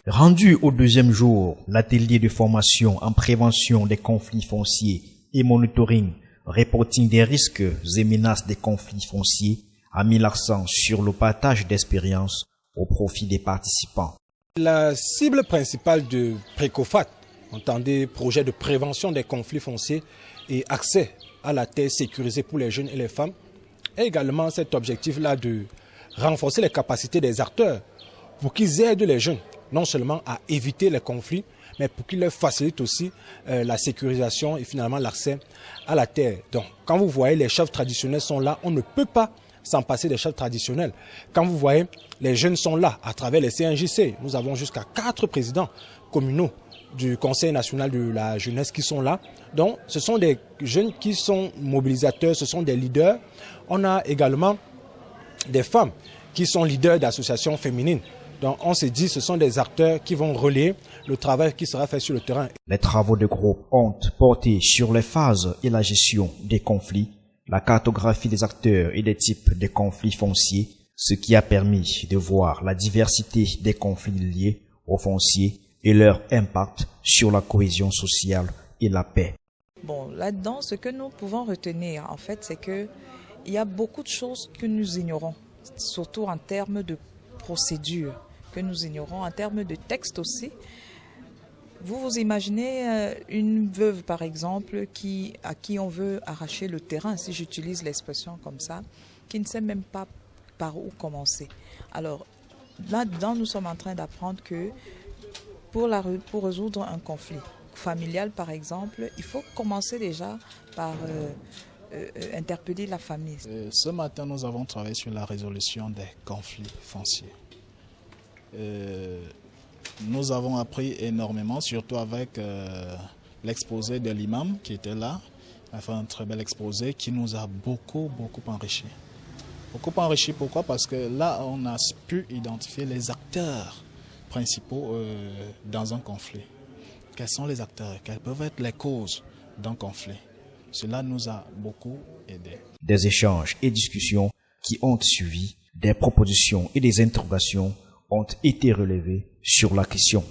Rendu au deuxième jour, l'atelier de formation en prévention des conflits fonciers et monitoring, reporting des risques et menaces des conflits fonciers a mis l'accent sur le partage d'expériences au profit des participants. La cible principale de Précofat, entendez projet de prévention des conflits fonciers et accès à la terre sécurisée pour les jeunes et les femmes, est également cet objectif-là de renforcer les capacités des acteurs pour qu'ils aident les jeunes non seulement à éviter les conflits, mais pour qu'ils leur facilitent aussi la sécurisation et finalement l'accès à la terre. Donc, quand vous voyez les chefs traditionnels sont là, on ne peut pas s'en passer des chefs traditionnels. Quand vous voyez, les jeunes sont là à travers les CNJC. Nous avons jusqu'à 4 présidents communaux du Conseil national de la jeunesse qui sont là. Donc, ce sont des jeunes qui sont mobilisateurs, ce sont des leaders. On a également des femmes qui sont leaders d'associations féminines. Donc on s'est dit ce sont des acteurs qui vont relayer le travail qui sera fait sur le terrain. Les travaux de groupe ont porté sur les phases et la gestion des conflits, la cartographie des acteurs et des types de conflits fonciers, ce qui a permis de voir la diversité des conflits liés aux fonciers et leur impact sur la cohésion sociale et la paix. Bon, là-dedans, ce que nous pouvons retenir, en fait, c'est que il y a beaucoup de choses que nous ignorons, surtout en termes de procédures, que nous ignorons, en termes de texte aussi. Vous vous imaginez une veuve, par exemple, à qui on veut arracher le terrain, si j'utilise l'expression comme ça, qui ne sait même pas par où commencer. Alors, là-dedans, nous sommes en train d'apprendre que pour résoudre un conflit familial, par exemple, il faut commencer déjà par interpeller la famille. Ce matin, nous avons travaillé sur la résolution des conflits fonciers. Nous avons appris énormément, surtout avec l'exposé de l'imam qui était là. Il a fait un très bel exposé qui nous a beaucoup enrichi. Beaucoup enrichi, pourquoi? Parce que là, on a pu identifier les acteurs principaux dans un conflit. Quels sont les acteurs? Quelles peuvent être les causes d'un conflit? Cela nous a beaucoup aidé. Des échanges et discussions qui ont suivi, des propositions et des interrogations ont été relevées sur la question.